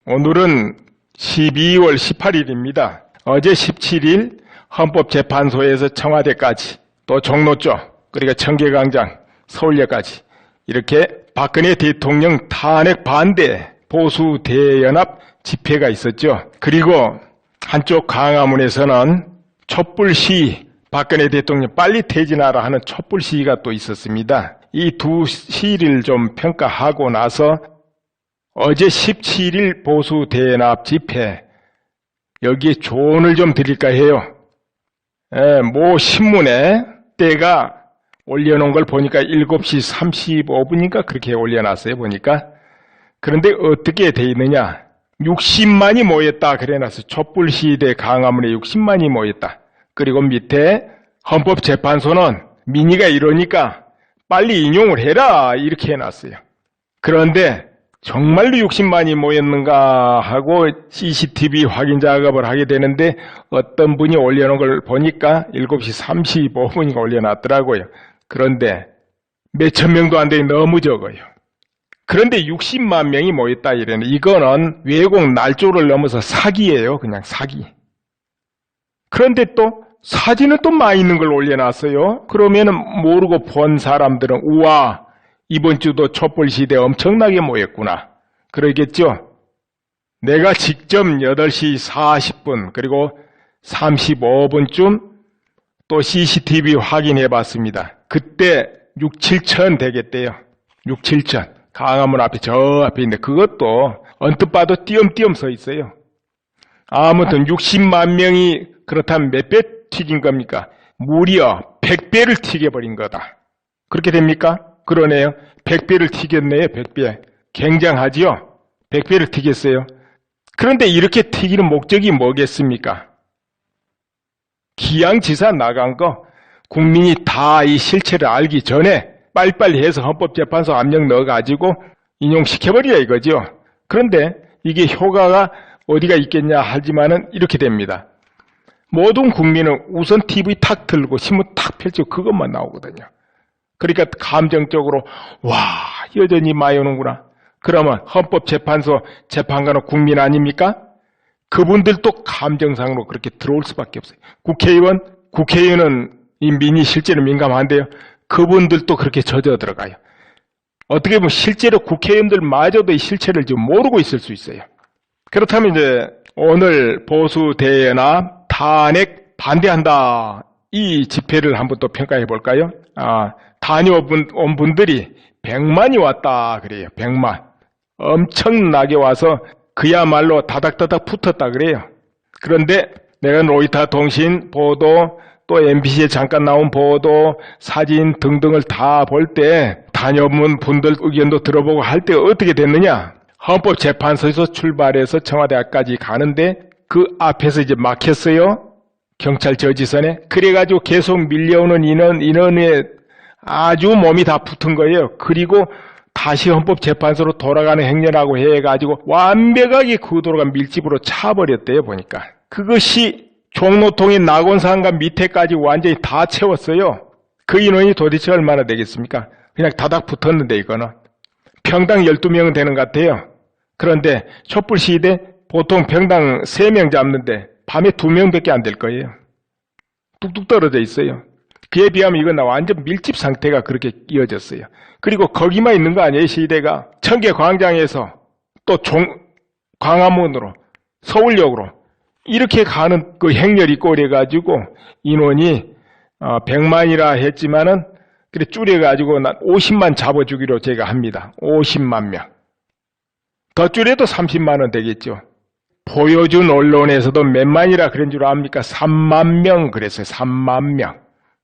오늘은 12월 18일입니다. 어제 17일 헌법재판소에서 청와대까지 또 종로 쪽 그러니까 청계광장 서울역까지 이렇게 박근혜 대통령 탄핵 반대 보수 대연합 집회가 있었죠. 그리고 한쪽 광화문에서는 촛불 시위, 박근혜 대통령 빨리 퇴진하라 하는 촛불 시위가 또 있었습니다. 이 두 시위를 좀 평가하고 나서 어제 17일 보수 대연합 집회 여기에 조언을 좀 드릴까 해요. 모 신문에 때가 올려놓은 걸 보니까 7시 35분인가 그렇게 올려놨어요 보니까. 그런데 어떻게 돼 있느냐, 60만이 모였다 그래놨어요. 촛불 시위대 광화문에 60만이 모였다. 그리고 밑에 헌법재판소는 민의가 이러니까 빨리 인용을 해라 이렇게 해놨어요. 그런데 정말로 60만이 모였는가 하고 CCTV 확인 작업을 하게 되는데 어떤 분이 올려놓은 걸 보니까 7시 35분인가 올려놨더라고요. 그런데 몇천 명도 안 되니 너무 적어요. 그런데 60만 명이 모였다 이래는 이거는 왜곡 날조를 넘어서 사기예요. 그냥 사기. 그런데 또 사진은 또 많이 있는 걸 올려놨어요. 그러면은 모르고 본 사람들은 우와 이번 주도 촛불 시대 엄청나게 모였구나 그러겠죠. 내가 직접 8시 40분 그리고 35분쯤 또 CCTV 확인해 봤습니다. 그때 6, 7천 되겠대요. 6, 7천. 광화문 앞에 저 앞에 있는데 그것도 언뜻 봐도 띄엄띄엄 서 있어요. 아무튼 60만 명이 그렇다면 몇 배 튀긴 겁니까? 무려 100배를 튀겨버린 거다. 그렇게 됩니까? 그러네요. 100배를 튀겼네요. 100배. 굉장하지요? 100배를 튀겼어요. 그런데 이렇게 튀기는 목적이 뭐겠습니까? 기양지사 나간 거 국민이 다 이 실체를 알기 전에 빨리빨리 해서 헌법재판소 압력 넣어가지고 인용시켜버리자 이거죠. 그런데 이게 효과가 어디가 있겠냐 하지만은 이렇게 됩니다. 모든 국민은 우선 TV 탁 틀고 신문 탁 펼치고 그것만 나오거든요. 그러니까 감정적으로 와 여전히 많이 오는구나. 그러면 헌법재판소 재판관은 국민 아닙니까? 그분들도 감정상으로 그렇게 들어올 수밖에 없어요. 국회의원은 이 민이 실제로 민감한데요. 그분들도 그렇게 젖어 들어가요. 어떻게 보면 실제로 국회의원들마저도 이 실체를 지금 모르고 있을 수 있어요. 그렇다면 이제 오늘 보수 대연합 탄핵 반대한다 이 집회를 한번 또 평가해 볼까요? 다녀온 분들이 100만이 왔다 그래요. 100만. 엄청나게 와서 그야말로 다닥다닥 붙었다 그래요. 그런데 내가 로이터 통신 보도 또 MBC에 잠깐 나온 보도 사진 등등을 다 볼 때 다녀온 분들 의견도 들어보고 할 때 어떻게 됐느냐, 헌법재판소에서 출발해서 청와대까지 가는데 그 앞에서 이제 막혔어요. 경찰 저지선에. 그래가지고 계속 밀려오는 인원에 아주 몸이 다 붙은 거예요. 그리고 다시 헌법재판소로 돌아가는 행렬하고 해가지고 완벽하게 그 도로가 밀집으로 차버렸대요 보니까. 그것이 종로통의 낙원상가 밑에까지 완전히 다 채웠어요. 그 인원이 도대체 얼마나 되겠습니까? 그냥 다닥 붙었는데 이거는. 평당 12명은 되는 것 같아요. 그런데 촛불 시위대 보통 평당 3명 잡는데 밤에 2명밖에 안 될 거예요. 뚝뚝 떨어져 있어요. 그에 비하면 이건 완전 밀집 상태가 그렇게 이어졌어요. 그리고 거기만 있는 거 아니에요 시위대가. 청계광장에서 또 광화문으로 서울역으로 이렇게 가는 그 행렬이 꼬려가지고 인원이 100만이라 했지만은 그래 줄여가지고 50만 잡아주기로 제가 합니다. 50만 명. 더 줄여도 30만원 되겠죠. 보여준 언론에서도 몇만이라 그런 줄 압니까? 3만 명 그랬어요. 3만 명.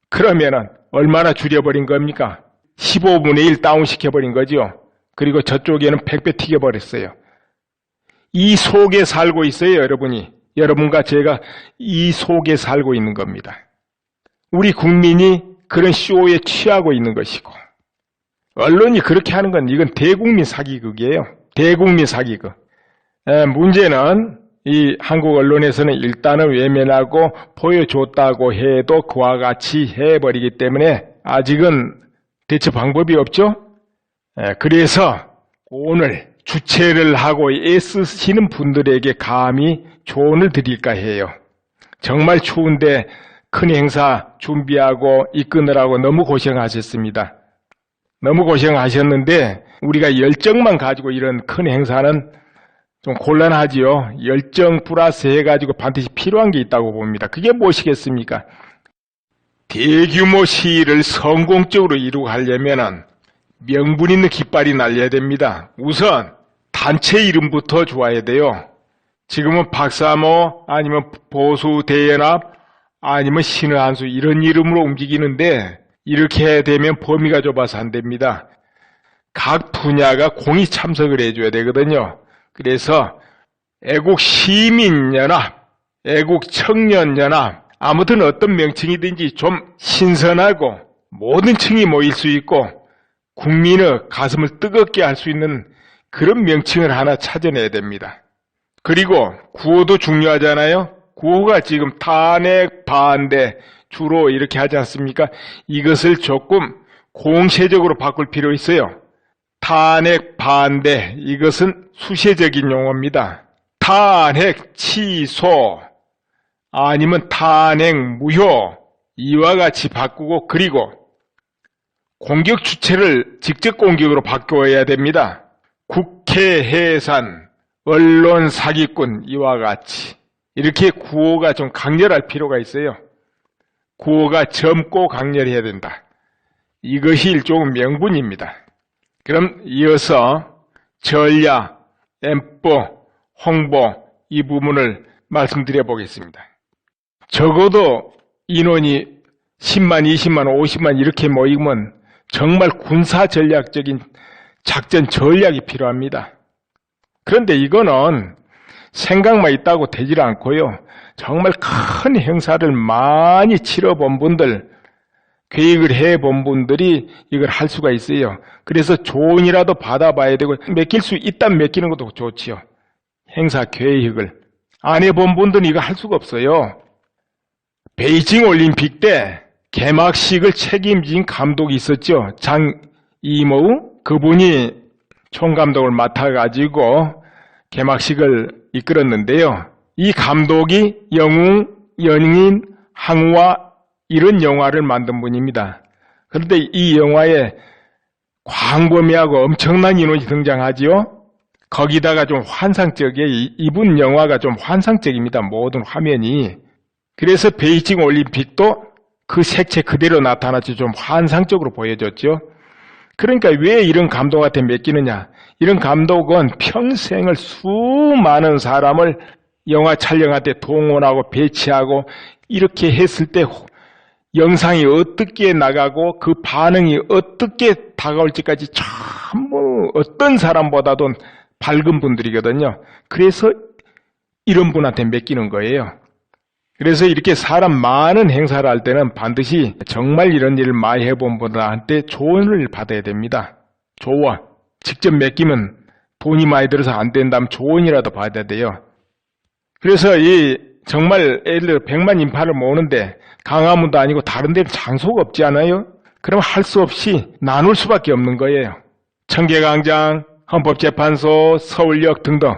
그러면은 얼마나 줄여버린 겁니까? 15분의 1 다운시켜버린 거죠. 그리고 저쪽에는 100배 튀겨버렸어요. 이 속에 살고 있어요 여러분이. 여러분과 제가 이 속에 살고 있는 겁니다. 우리 국민이 그런 쇼에 취하고 있는 것이고 언론이 그렇게 하는 건 이건 대국민 사기극이에요. 대국민 사기극. 문제는 이 한국 언론에서는 일단은 외면하고 보여줬다고 해도 그와 같이 해버리기 때문에 아직은 대처 방법이 없죠. 그래서 오늘 주최를 하고 애쓰시는 분들에게 감히 조언을 드릴까 해요. 정말 추운데 큰 행사 준비하고 이끄느라고 너무 고생하셨습니다. 너무 고생하셨는데 우리가 열정만 가지고 이런 큰 행사는 좀 곤란하지요. 열정 플러스 해가지고 반드시 필요한 게 있다고 봅니다. 그게 무엇이겠습니까? 대규모 시위를 성공적으로 이루고 하려면 명분 있는 깃발이 날려야 됩니다. 우선 단체 이름부터 좋아야 돼요. 지금은 박사모 아니면 보수대연합 아니면 신의한수 이런 이름으로 움직이는데 이렇게 되면 범위가 좁아서 안 됩니다. 각 분야가 공히 참석을 해줘야 되거든요. 그래서 애국시민연합, 애국청년연합 아무튼 어떤 명칭이든지 좀 신선하고 모든 층이 모일 수 있고 국민의 가슴을 뜨겁게 할 수 있는 그런 명칭을 하나 찾아내야 됩니다. 그리고 구호도 중요하잖아요. 구호가 지금 탄핵 반대 주로 이렇게 하지 않습니까? 이것을 조금 공세적으로 바꿀 필요 있어요. 탄핵 반대 이것은 수세적인 용어입니다. 탄핵 취소 아니면 탄핵 무효 이와 같이 바꾸고 그리고 공격 주체를 직접 공격으로 바꿔야 됩니다. 국회 해산, 언론 사기꾼 이와 같이 이렇게 구호가 좀 강렬할 필요가 있어요. 구호가 젊고 강렬해야 된다. 이것이 일종의 명분입니다. 그럼 이어서 전략, 엠포, 홍보 이 부분을 말씀드려 보겠습니다. 적어도 인원이 10만, 20만, 50만 이렇게 모이면 정말 군사 전략적인 작전 전략이 필요합니다. 그런데 이거는 생각만 있다고 되질 않고요. 정말 큰 행사를 많이 치러본 분들, 계획을 해본 분들이 이걸 할 수가 있어요. 그래서 조언이라도 받아봐야 되고 맡길 수 있다면 맡기는 것도 좋지요. 행사 계획을. 안 해본 분들은 이거 할 수가 없어요. 베이징 올림픽 때 개막식을 책임진 감독이 있었죠. 장이모우 그분이 총감독을 맡아가지고 개막식을 이끌었는데요. 이 감독이 영웅, 연인, 항우와 이런 영화를 만든 분입니다. 그런데 이 영화에 광범위하고 엄청난 인원이 등장하지요. 거기다가 좀 환상적이에요. 이분 영화가 좀 환상적입니다. 모든 화면이. 그래서 베이징 올림픽도 그 색채 그대로 나타났죠. 좀 환상적으로 보여졌죠. 그러니까 왜 이런 감독한테 맡기느냐. 이런 감독은 평생을 수많은 사람을 영화 촬영할 때 동원하고 배치하고 이렇게 했을 때 영상이 어떻게 나가고 그 반응이 어떻게 다가올지까지 전부 어떤 사람보다도 밝은 분들이거든요. 그래서 이런 분한테 맡기는 거예요. 그래서 이렇게 사람 많은 행사를 할 때는 반드시 정말 이런 일을 많이 해본 분한테 조언을 받아야 됩니다. 조언. 직접 맡기면 돈이 많이 들어서 안 된다면 조언이라도 받아야 돼요. 그래서 이 정말 예를 들어 100만 인파를 모으는데 강화문도 아니고 다른 데는 장소가 없지 않아요? 그럼 할 수 없이 나눌 수밖에 없는 거예요. 청계광장, 헌법재판소, 서울역 등등.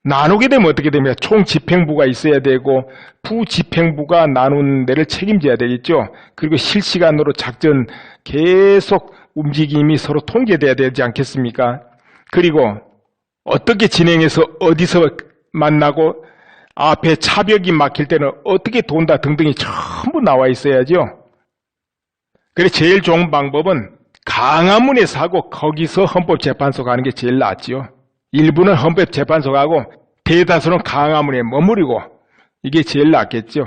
나누게 되면 어떻게 됩니까? 총집행부가 있어야 되고 부집행부가 나눈 데를 책임져야 되겠죠. 그리고 실시간으로 작전 계속 움직임이 서로 통제돼야 되지 않겠습니까? 그리고 어떻게 진행해서 어디서 만나고 앞에 차벽이 막힐 때는 어떻게 돈다 등등이 전부 나와 있어야죠. 그래서 제일 좋은 방법은 강화문에서 하고 거기서 헌법재판소 가는 게 제일 낫지요. 일부는 헌법재판소 가고 대다수는 강화문에 머무르고 이게 제일 낫겠죠.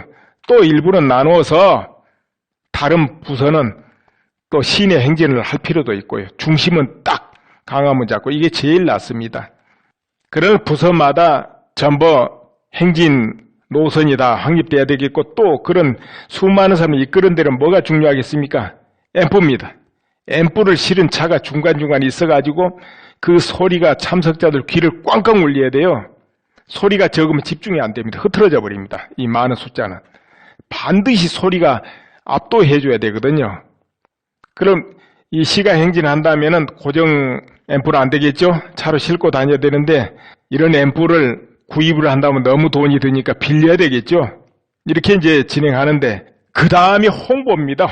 또 일부는 나누어서 다른 부서는 또 시내 행진을 할 필요도 있고요. 중심은 딱 강화문 잡고 이게 제일 낫습니다. 그런 부서마다 전부 행진 노선이 다 확립돼야 되겠고 또 그런 수많은 사람을 이끄는 데는 뭐가 중요하겠습니까? 앰프입니다. 앰프를 실은 차가 중간중간 있어가지고 그 소리가 참석자들 귀를 꽝꽝 울려야 돼요. 소리가 적으면 집중이 안 됩니다. 흐트러져 버립니다. 이 많은 숫자는. 반드시 소리가 압도해줘야 되거든요. 그럼 이 시간 행진한다면은 고정 앰플 안 되겠죠? 차로 싣고 다녀야 되는데 이런 앰플을 구입을 한다면 너무 돈이 드니까 빌려야 되겠죠? 이렇게 이제 진행하는데 그 다음이 홍보입니다.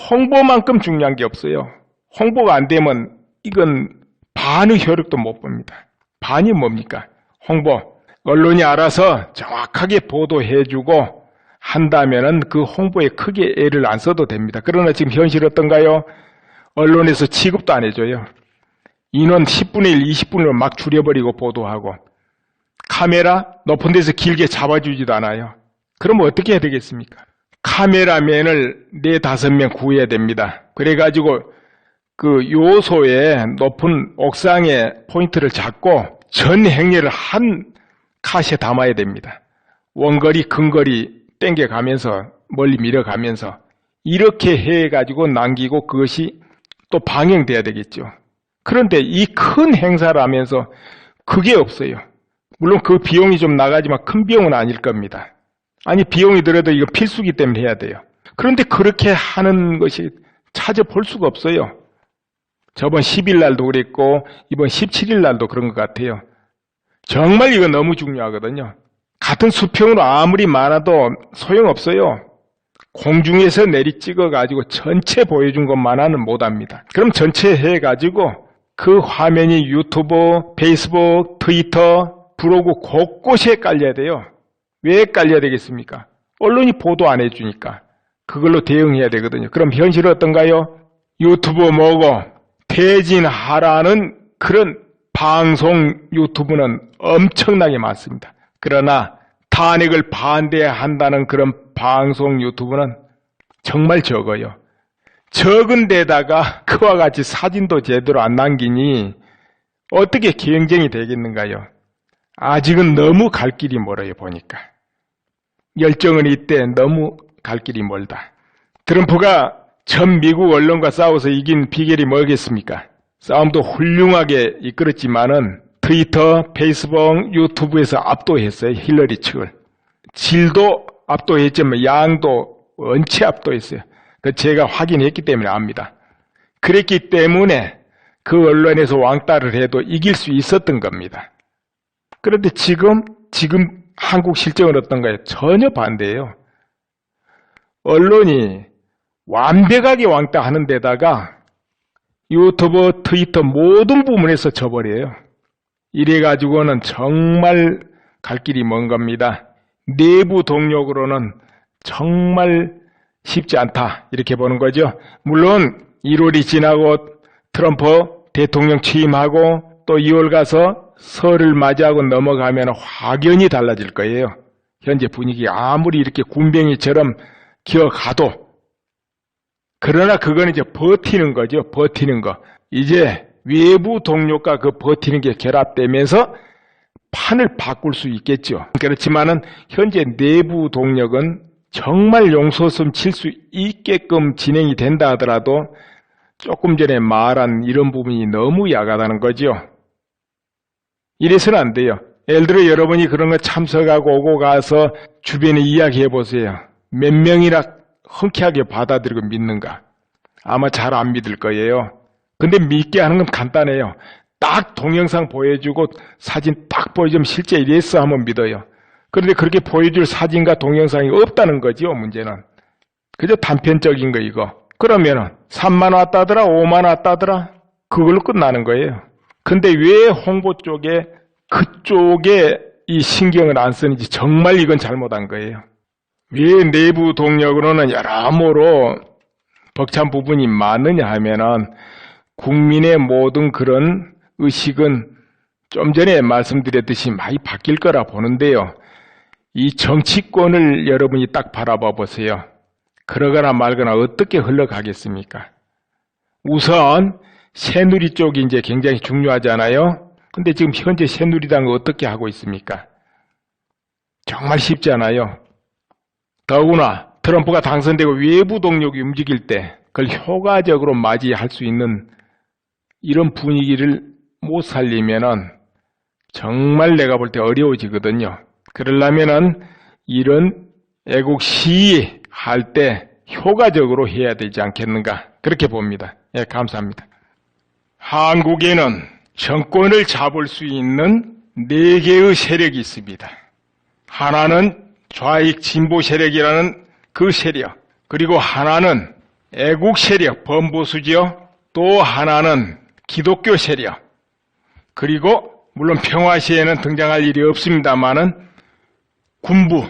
홍보만큼 중요한 게 없어요. 홍보가 안 되면 이건 반의 효력도 못 봅니다. 반이 뭡니까? 홍보. 언론이 알아서 정확하게 보도해주고 한다면은 그 홍보에 크게 애를 안 써도 됩니다. 그러나 지금 현실 어떤가요? 언론에서 취급도 안 해줘요. 인원 10분의 1, 20분을 막 줄여버리고 보도하고 카메라 높은 데서 길게 잡아주지도 않아요. 그럼 어떻게 해야 되겠습니까? 카메라맨을 4, 5명 구해야 됩니다. 그래가지고 그 요소에 높은 옥상에 포인트를 잡고 전 행렬을 한 컷에 담아야 됩니다. 원거리, 근거리 땡겨가면서 멀리 밀어가면서 이렇게 해가지고 남기고 그것이 또 방영돼야 되겠죠. 그런데 이 큰 행사를 하면서 그게 없어요. 물론 그 비용이 좀 나가지만 큰 비용은 아닐 겁니다. 아니 비용이 들어도 이거 필수기 때문에 해야 돼요. 그런데 그렇게 하는 것이 찾아볼 수가 없어요. 저번 10일 날도 그랬고 이번 17일 날도 그런 것 같아요. 정말 이거 너무 중요하거든요. 같은 수평으로 아무리 많아도 소용없어요. 공중에서 내리 찍어가지고 전체 보여준 것만은 못합니다. 그럼 전체 해가지고 그 화면이 유튜브, 페이스북, 트위터, 블로그 곳곳에 깔려야 돼요. 왜 깔려야 되겠습니까? 언론이 보도 안 해주니까 그걸로 대응해야 되거든요. 그럼 현실은 어떤가요? 유튜브 뭐고 퇴진하라는 그런 방송 유튜브는 엄청나게 많습니다. 그러나 탄핵을 반대한다는 그런 방송 유튜브는 정말 적어요. 적은 데다가 그와 같이 사진도 제대로 안 남기니 어떻게 경쟁이 되겠는가요? 아직은 너무 갈 길이 멀어요. 보니까 열정은 있대 너무 갈 길이 멀다. 트럼프가 전 미국 언론과 싸워서 이긴 비결이 뭐겠습니까? 싸움도 훌륭하게 이끌었지만은 트위터, 페이스북, 유튜브에서 압도했어요. 힐러리 측을. 질도 압도했지만 양도 원체 압도했어요. 그 제가 확인했기 때문에 압니다. 그랬기 때문에 그 언론에서 왕따를 해도 이길 수 있었던 겁니다. 그런데 지금 한국 실정은 어떤가요? 전혀 반대예요. 언론이 완벽하게 왕따하는 데다가 유튜브, 트위터 모든 부문에서 져버려요. 이래가지고는 정말 갈 길이 먼 겁니다. 내부 동력으로는 정말 쉽지 않다 이렇게 보는 거죠. 물론 1월이 지나고 트럼프 대통령 취임하고 또 2월 가서 설을 맞이하고 넘어가면 확연히 달라질 거예요. 현재 분위기 아무리 이렇게 군뱅이처럼 기어가도. 그러나 그건 이제 버티는 거죠. 버티는 거. 이제 외부 동력과 그 버티는 게 결합되면서 판을 바꿀 수 있겠죠. 그렇지만은 현재 내부 동력은 정말 용솟음 칠 수 있게끔 진행이 된다 하더라도 조금 전에 말한 이런 부분이 너무 야하다는 거죠. 이래서는 안 돼요. 예를 들어 여러분이 그런 거 참석하고 오고 가서 주변에 이야기해 보세요. 몇 명이나 흔쾌하게 받아들이고 믿는가? 아마 잘 안 믿을 거예요. 근데 믿게 하는 건 간단해요. 딱 동영상 보여주고 사진 딱 보여주면 실제 이랬어 하면 믿어요. 그런데 그렇게 보여줄 사진과 동영상이 없다는 거죠. 문제는. 그저 단편적인 거 이거. 그러면은 3만 왔다더라 5만 왔다더라 그걸로 끝나는 거예요. 근데 왜 홍보 쪽에 그쪽에 이 신경을 안 쓰는지 정말 이건 잘못한 거예요. 왜 내부 동력으로는 여러모로 벅찬 부분이 많느냐 하면은 국민의 모든 그런 의식은 좀 전에 말씀드렸듯이 많이 바뀔 거라 보는데요. 이 정치권을 여러분이 딱 바라봐 보세요. 그러거나 말거나 어떻게 흘러가겠습니까? 우선 새누리 쪽이 이제 굉장히 중요하잖아요. 근데 지금 현재 새누리당은 어떻게 하고 있습니까? 정말 쉽지 않아요. 더구나 트럼프가 당선되고 외부 동력이 움직일 때 그걸 효과적으로 맞이할 수 있는 이런 분위기를 못 살리면은 정말 내가 볼 때 어려워지거든요. 그러려면은 이런 애국 시위할 때 효과적으로 해야 되지 않겠는가 그렇게 봅니다. 예, 감사합니다. 한국에는 정권을 잡을 수 있는 4개의 세력이 있습니다. 하나는 좌익 진보 세력이라는 그 세력, 그리고 하나는 애국 세력, 범보수지요. 또 하나는 기독교 세력, 그리고 물론 평화시에는 등장할 일이 없습니다만은 군부,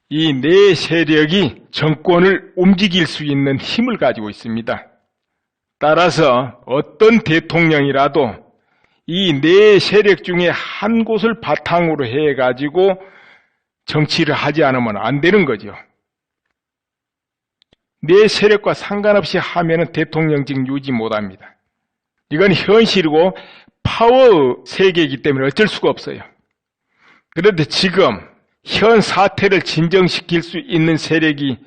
이 4 세력이 정권을 움직일 수 있는 힘을 가지고 있습니다. 따라서 어떤 대통령이라도 이 4 세력 중에 한 곳을 바탕으로 해가지고 정치를 하지 않으면 안 되는 거죠. 4 세력과 상관없이 하면은 대통령직 유지 못합니다. 이건 현실이고 파워 세계이기 때문에 어쩔 수가 없어요. 그런데 지금 현 사태를 진정시킬 수 있는 세력이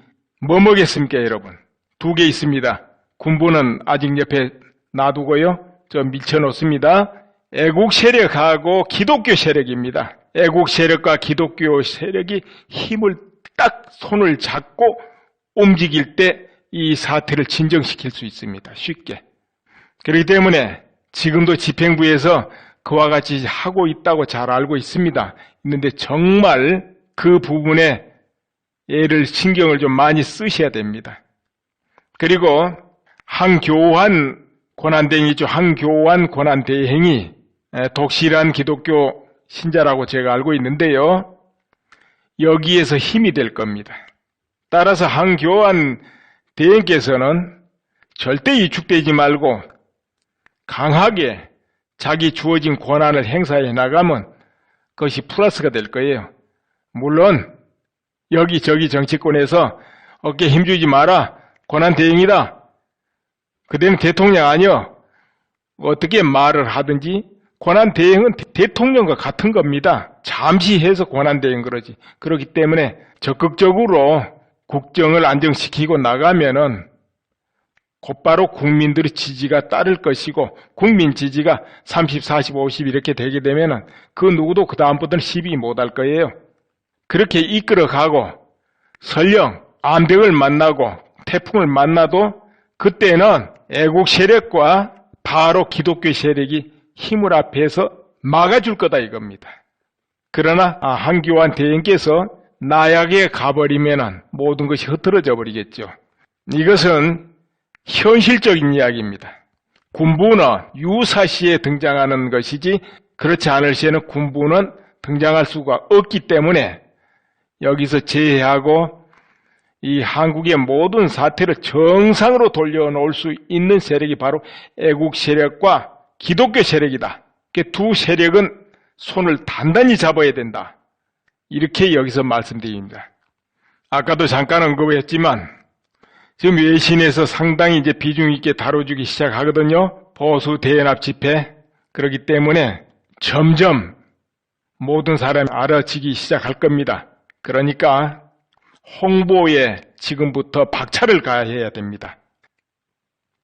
뭐겠습니까, 여러분? 2개 있습니다. 군부는 아직 옆에 놔두고요. 좀 밀쳐놓습니다. 애국 세력하고 기독교 세력입니다. 애국 세력과 기독교 세력이 힘을 딱 손을 잡고 움직일 때 이 사태를 진정시킬 수 있습니다. 쉽게. 그렇기 때문에 지금도 집행부에서 그와 같이 하고 있다고 잘 알고 있습니다. 있는데 정말 그 부분에 신경을 좀 많이 쓰셔야 됩니다. 그리고 한교환 권한대행이죠. 한교환 권한대행이 독실한 기독교 신자라고 제가 알고 있는데요. 여기에서 힘이 될 겁니다. 따라서 한교환 대행께서는 절대 위축되지 말고 강하게 자기 주어진 권한을 행사해 나가면 그것이 플러스가 될 거예요. 물론 여기저기 정치권에서 어깨 힘주지 마라. 권한대행이다. 그대는 대통령 아니여. 어떻게 말을 하든지 권한대행은 대통령과 같은 겁니다. 잠시 해서 권한대행 그러지. 그렇기 때문에 적극적으로 국정을 안정시키고 나가면은 곧바로 국민들의 지지가 따를 것이고 국민 지지가 30, 40, 50 이렇게 되게 되면은 그 누구도 그 다음부터는 시비 못할 거예요. 그렇게 이끌어가고 설령 암벽을 만나고 태풍을 만나도 그때는 애국 세력과 바로 기독교 세력이 힘을 합해서 막아줄 거다 이겁니다. 그러나 한교환 대행께서 나약에 가버리면 모든 것이 흐트러져 버리겠죠. 이것은 현실적인 이야기입니다. 군부는 유사시에 등장하는 것이지 그렇지 않을 시에는 군부는 등장할 수가 없기 때문에 여기서 제외하고 이 한국의 모든 사태를 정상으로 돌려놓을 수 있는 세력이 바로 애국 세력과 기독교 세력이다. 그 2 세력은 손을 단단히 잡아야 된다. 이렇게 여기서 말씀드립니다. 아까도 잠깐 언급했지만 지금 외신에서 상당히 이제 비중 있게 다뤄주기 시작하거든요. 보수 대연합 집회. 그렇기 때문에 점점 모든 사람이 알아지기 시작할 겁니다. 그러니까 홍보에 지금부터 박차를 가해야 됩니다.